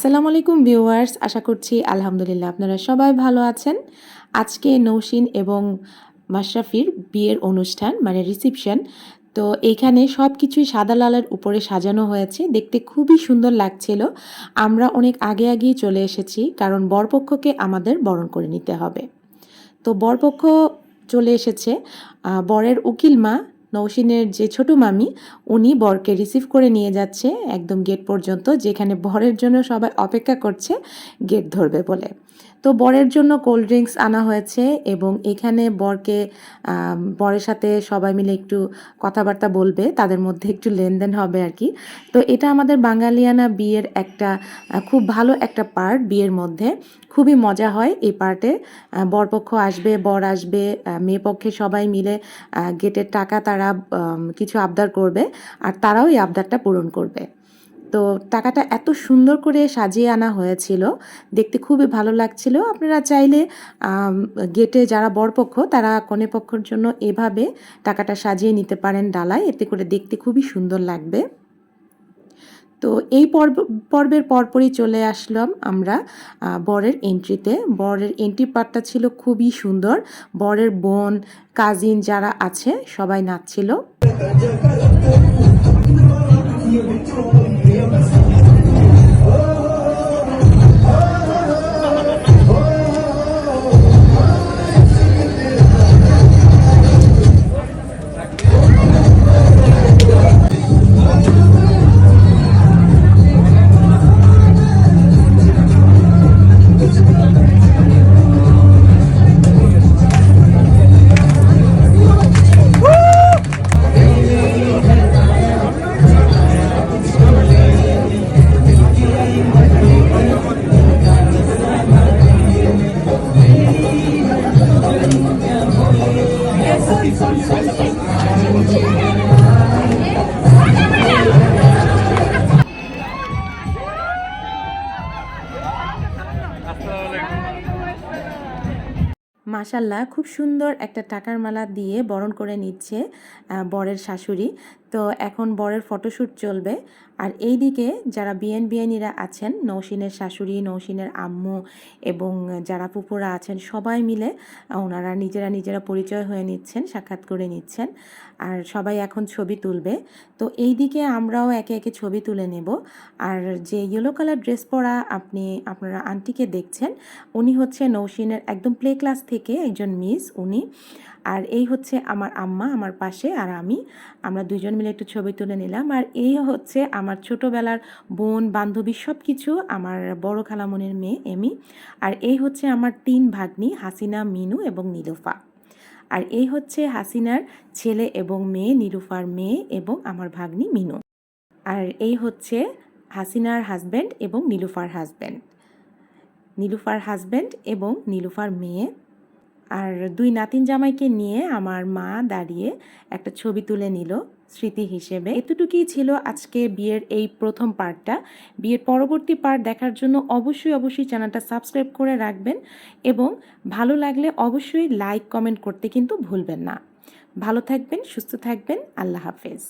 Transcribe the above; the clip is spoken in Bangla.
আসসালামু আলাইকুম ভিউয়ার্স, আশা করছি আলহামদুলিল্লাহ আপনারা সবাই ভালো আছেন। আজকে নৌশিন এবং মাশরাফির বিয়ের অনুষ্ঠান মানে রিসেপশন। তো এখানে সব কিছুই সাদা লালের উপরে সাজানো হয়েছে, দেখতে খুবই সুন্দর লাগছিল। আমরা অনেক আগে আগেই চলে এসেছি, কারণ বরপক্ষকে আমাদের বরণ করে নিতে হবে। তো বরপক্ষ চলে এসেছে। বরের উকিল মা নৌশিনের যে ছোট মামি, উনি বরকে রিসিভ করে নিয়ে যাচ্ছে একদম গেট পর্যন্ত, যেখানে বরের জন্য সবাই অপেক্ষা করছে গেট ধরবে বলে। তো বরের জন্য কোল্ড ড্রিঙ্কস আনা হয়েছে এবং এখানে বরের সাথে সবাই মিলে একটু কথাবার্তা বলবে, তাদের মধ্যে একটু লেনদেন হবে আর কি। তো এটা আমাদের বাঙালিয়ানা বিয়ের একটা খুব ভালো একটা পার্ট। বিয়ের মধ্যে খুবই মজা হয় এই পার্টে। বরপক্ষ আসবে, বর আসবে, মেয়ে পক্ষে সবাই মিলে গেটের টাকা তারা কিছু আবদার করবে, আর তারাও এই আবদারটা পূরণ করবে। তো টাকাটা এত সুন্দর করে সাজিয়ে আনা হয়েছিল, দেখতে খুবই ভালো লাগছিল। আপনারা চাইলে গেটে যারা বরপক্ষ তারা কনেপক্ষের জন্য এভাবে টাকাটা সাজিয়ে নিতে পারেন ডালায়, এতে করে দেখতে খুবই সুন্দর লাগবে। তো এই পর্বের পরপরই চলে আসলাম আমরা বরের এন্ট্রিতে। বরের এন্ট্রি পার্টটা ছিল খুবই সুন্দর। বরের বোন, কাজিন যারা আছে সবাই নাচছিল। মাশাল্লাহ, খুব সুন্দর একটা টাকার মালা দিয়ে বরণ করে নিচ্ছে বরের শাশুড়ি। তো এখন বরের ফটোশ্যুট চলবে। আর এইদিকে যারা বিয়ানীরা আছেন, নৌশিনের শাশুড়ি, নৌশিনের আম্মু এবং যারা ফুপুরা আছেন, সবাই মিলে ওনারা নিজেরা পরিচয় হয়ে নিচ্ছেন, সাক্ষাৎ করে নিচ্ছেন। আর সবাই এখন ছবি তুলবে। তো এইদিকে আমরাও একে একে ছবি তুলে নেব। আর যে ইয়েলো কালার ড্রেস পরা আপনারা আন্টিকে দেখছেন, উনি হচ্ছে নৌশিনের একদম প্লে ক্লাস থেকে একজন মিস উনি। আর এই হচ্ছে আমার আম্মা আমার পাশে, আর আমরা দুজন মিলে একটু ছবি তুলে নিলাম। আর এই হচ্ছে আমার ছোটোবেলার বোন, বান্ধবী, সব কিছু আমার বড় খালামণির মেয়ে এমি। আর এই হচ্ছে আমার 3 ভাগ্নি, হাসিনা, মিনু এবং নীলুফা। আর এই হচ্ছে হাসিনার ছেলে এবং মেয়ে, নীলুফার মেয়ে এবং আমার ভাগ্নি মিনু। আর এই হচ্ছে হাসিনার হাজব্যান্ড এবং নীলুফার হাজব্যান্ড এবং নীলুফার মেয়ে। আর 2 নাতিন জামাইকে নিয়ে আমার মা দাঁড়িয়ে একটা ছবি তুলে নিল স্মৃতি হিসেবে। এতটুকুই ছিল আজকে বিয়ের এই প্রথম পার্টটা। বিয়ের পরবর্তী পার্ট দেখার জন্য অবশ্যই চ্যানেলটা সাবস্ক্রাইব করে রাখবেন এবং ভালো লাগলে অবশ্যই লাইক কমেন্ট করতে কিন্তু ভুলবেন না। ভালো থাকবেন, সুস্থ থাকবেন, আল্লাহ হাফেজ।